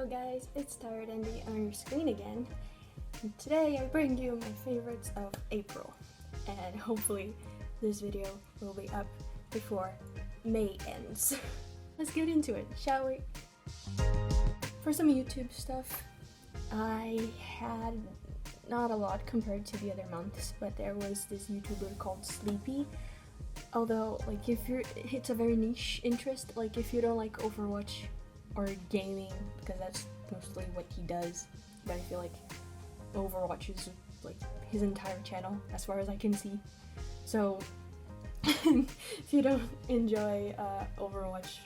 guys, it's Tired Andy on your screen again, and today I bring you my favorites of April, and hopefully this video will be up before May ends. Let's get into it, shall we? For some YouTube stuff, I had not a lot compared to the other months, but there was this YouTuber called Sleepy. Although, like, it's a very niche interest, like if you don't like Overwatch or gaming, because that's mostly what he does, but I feel like Overwatch is like his entire channel as far as I can see. So if you don't enjoy Overwatch,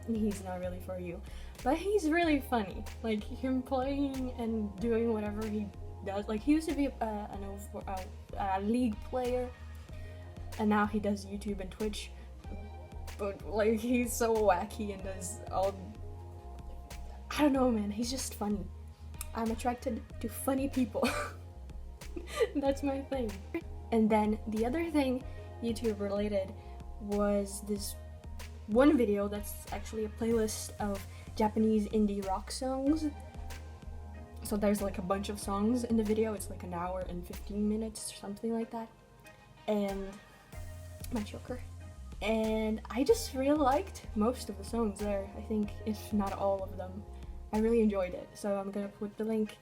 he's not really for you. But he's really funny, like him playing and doing whatever he does. Like he used to be a League player, and now he does YouTube and Twitch, but like he's so wacky and does all, I don't know, man, he's just funny. I'm attracted to funny people. That's my thing. And then the other thing YouTube related was this one video that's actually a playlist of Japanese indie rock songs. So there's like a bunch of songs in the video. It's like an hour and 15 minutes or something like that. And my choker. And I just really liked most of the songs there. I think, if not all of them. I really enjoyed it. So I'm gonna put the link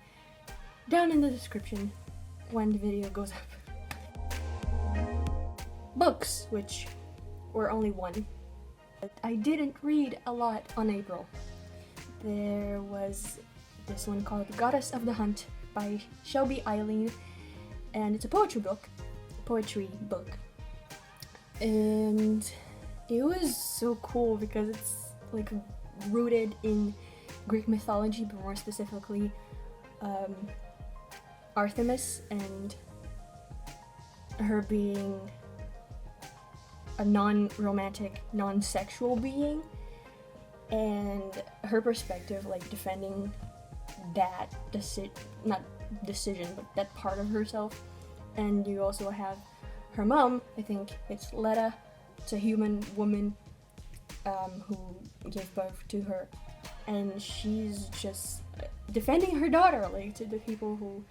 down in the description when the video goes up. Books, which were only one. I didn't read a lot on April. There was this one called Goddess of the Hunt by Shelby Eileen, and it's a poetry book. And it was so cool because it's like rooted in Greek mythology, but more specifically Artemis and her being a non-romantic, non-sexual being, and her perspective, like defending that not decision, but that part of herself. And you also have her mom, I think it's Letta, it's a human woman who gave birth to her, and she's just defending her daughter, like to the people who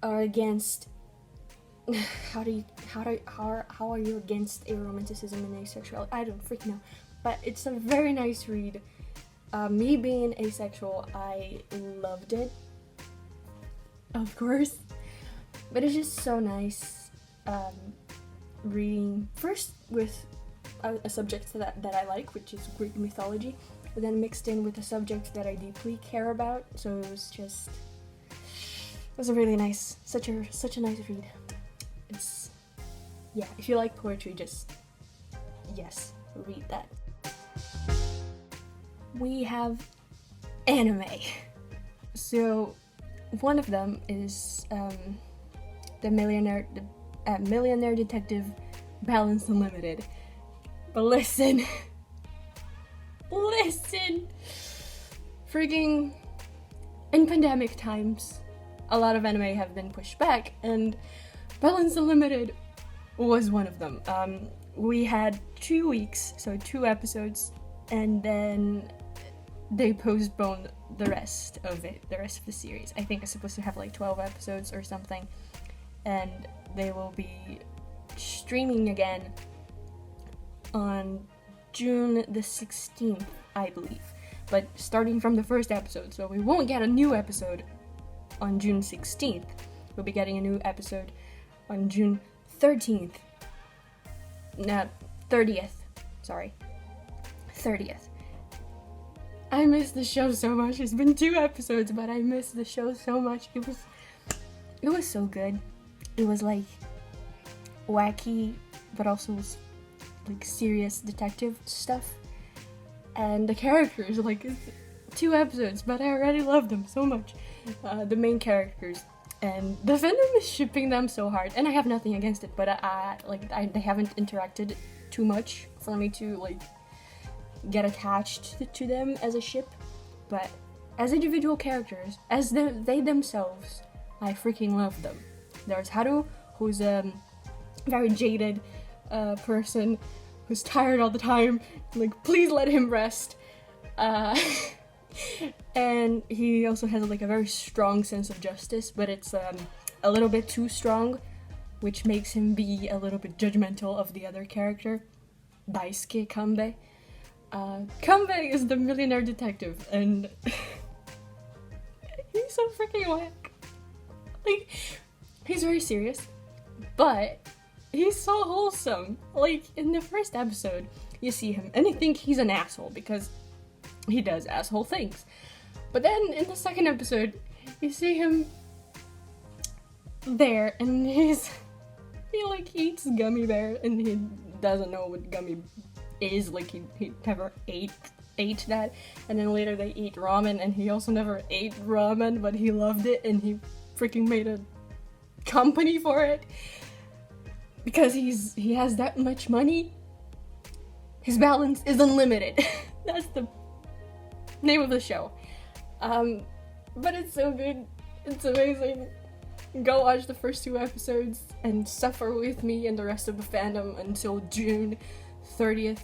are against how are you against aromanticism and asexuality? I don't freaking know, but it's a very nice read. Me being asexual, I loved it, of course, but it's just so nice reading first with a subject that I like, which is Greek mythology, but then mixed in with a subject that I deeply care about. So it was a really nice, such a nice read. It's, yeah, if you like poetry, just yes, read that. We have anime. So one of them is the Millionaire Detective Balance Unlimited. But listen, freaking in pandemic times, a lot of anime have been pushed back, and Balance Unlimited was one of them. We had 2 weeks, so 2 episodes, and then they postponed the rest of the series. I think it's supposed to have like 12 episodes or something, and they will be streaming again on June the 16th, I believe, but starting from the first episode, so we won't get a new episode on June 16th. We'll be getting a new episode on June 13th. No, 30th. Sorry. 30th. I miss the show so much. It's been 2 episodes, but I miss the show so much. It was so good. It was like wacky, but also like serious detective stuff. And the characters, like, 2 episodes, but I already love them so much. The main characters, and the fandom is shipping them so hard, and I have nothing against it, but they haven't interacted too much for me to like get attached to them as a ship. But as individual characters, as they themselves, I freaking love them. There's Haru, who's a very jaded person who's tired all the time. Like, please let him rest. And he also has like a very strong sense of justice, but it's a little bit too strong, which makes him be a little bit judgmental of the other character, Daisuke Kanbei. Kanbei is the millionaire detective, and he's so freaking whack. Like, he's very serious, but he's so wholesome. Like, in the first episode, you see him, and you think he's an asshole, because he does asshole things. But then, in the second episode, you see him there, and he like eats gummy bear, and he doesn't know what gummy is. Like, he never ate that, and then later they eat ramen, and he also never ate ramen, but he loved it, and he freaking made a company for it because he has that much money. His balance is unlimited. That's the name of the show. But it's so good. It's amazing. Go watch the first 2 episodes and suffer with me and the rest of the fandom until June 30th.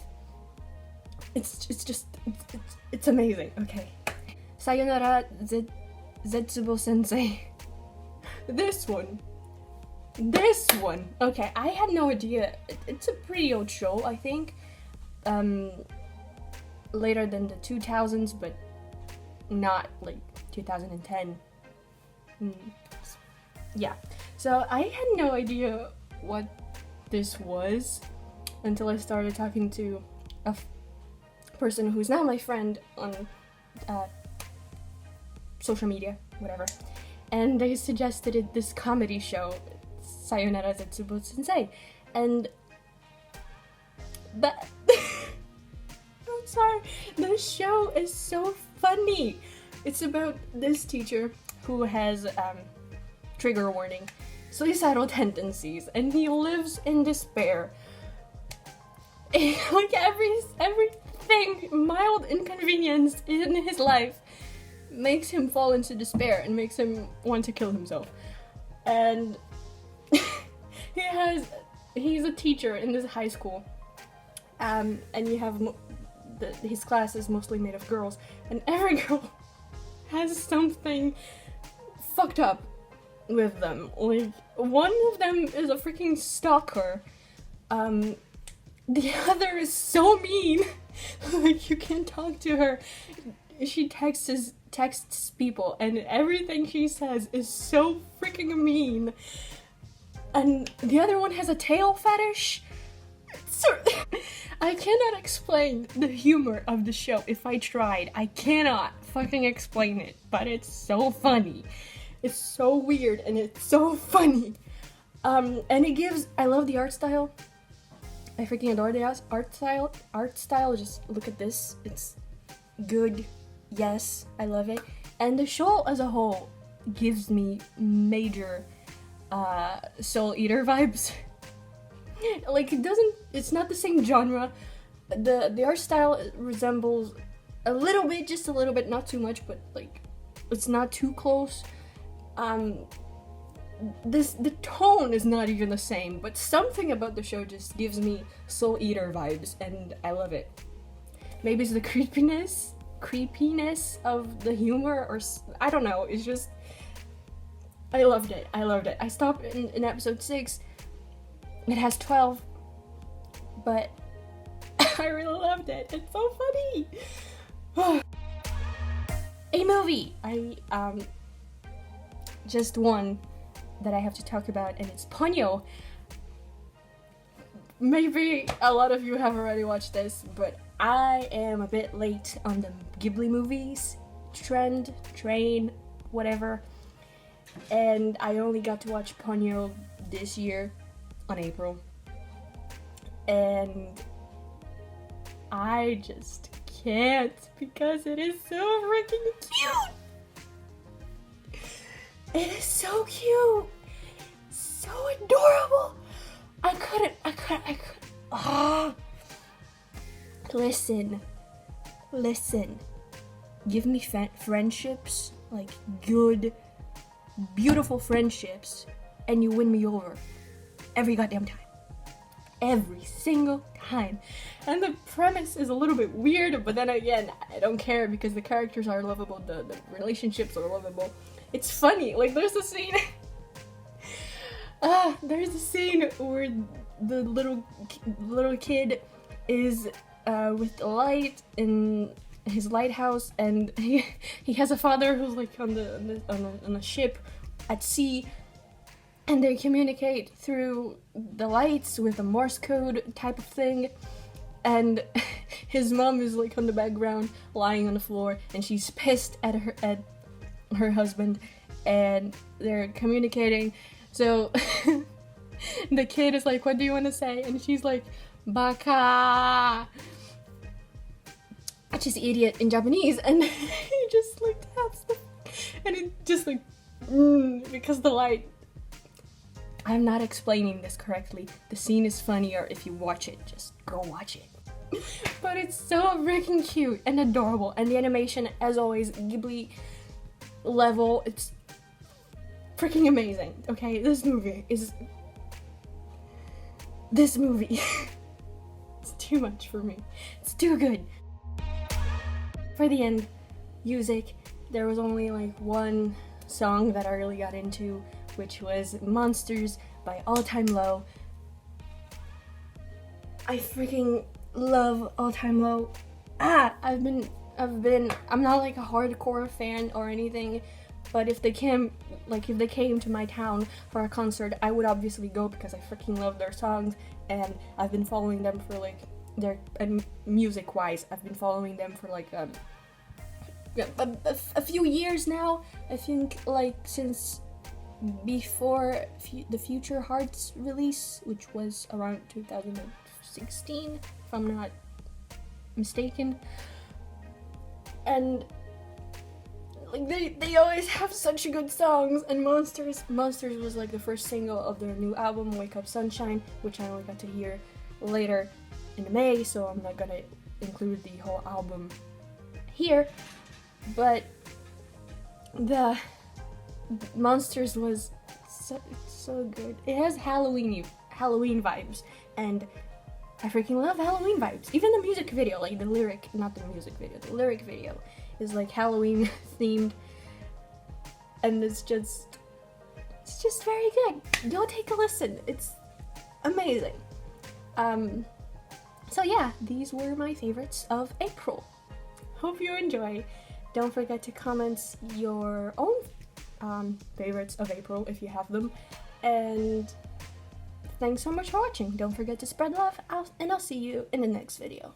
It's amazing. Okay. Sayonara Zetsubo Sensei. This one. Okay, I had no idea. It's a pretty old show, I think. Later than the 2000s, but not like 2010. Yeah. So I had no idea what this was until I started talking to a person who's now my friend on social media, whatever. And they suggested this comedy show, Sayonara Zetsubo Sensei. And that I'm sorry, the show is so funny. It's about this teacher who has trigger warning, suicidal tendencies, and he lives in despair. Like everything mild inconvenience in his life makes him fall into despair and makes him want to kill himself. And he's a teacher in this high school, and you have his class is mostly made of girls, and every girl has something fucked up with them. Like, one of them is a freaking stalker. The other is so mean. Like, you can't talk to her. She texts people, and everything she says is so freaking mean. And the other one has a tail fetish. I cannot explain the humor of the show. If I tried, I cannot fucking explain it, but it's so funny. It's so weird, and it's so funny. And I love the art style. I freaking adore the art style. Just look at this. It's good. Yes, I love it. And the show as a whole gives me major Soul Eater vibes. Like, it's not the same genre. The art style resembles a little bit, just a little bit, not too much, but like, it's not too close. The tone is not even the same, but something about the show just gives me Soul Eater vibes, and I love it. Maybe it's the creepiness of the humor, or I don't know, it's just, I loved it. I stopped in episode 6. It has 12, but I really loved it. It's so funny. A movie! Just one that I have to talk about, and it's Ponyo. Maybe a lot of you have already watched this, but I am a bit late on the Ghibli movies train, whatever. And I only got to watch Ponyo this year on April. And I just can't, because it is so freaking cute. It is so cute, so adorable. I couldn't. Listen. Give me friendships, like good, beautiful friendships, and you win me over every goddamn time. every single time. And the premise is a little bit weird, but then again, I don't care because the characters are lovable, the relationships are lovable. It's funny, like there's a scene where the little kid is with the light in his lighthouse, and he has a father who's like on a ship at sea, and they communicate through the lights with a Morse code type of thing, and his mom is like on the background lying on the floor, and she's pissed at her husband, and they're communicating. So the kid is like, what do you want to say? And she's like, baka, which is idiot in Japanese, and he just like taps the, and it just like because the light. I'm not explaining this correctly. The scene is funnier if you watch it. Just go watch it. But it's so freaking cute and adorable, and the animation, as always, Ghibli level. It's freaking amazing. Okay, this movie. It's too much for me. It's too good. For the end, music, there was only like one song that I really got into, which was Monsters by All Time Low. I freaking love All Time Low. I'm not like a hardcore fan or anything, but if they came to my town for a concert, I would obviously go because I freaking love their songs, and I've been following them for like music wise, I've been following them for like a few years now. I think like since before the Future Hearts release, which was around 2016, if I'm not mistaken. And like they always have such good songs, and Monsters was like the first single of their new album, Wake Up Sunshine, which I only got to hear later in May, so I'm not gonna include the whole album here. But the Monsters was so good. It has Halloween vibes, and I freaking love Halloween vibes. Even the music video, like the lyric video is like Halloween themed, and it's just very good. Go take a listen. It's amazing. So yeah, these were my favorites of April. Hope you enjoy. Don't forget to comment your own favorites of April if you have them. And thanks so much for watching. Don't forget to spread love, and I'll see you in the next video.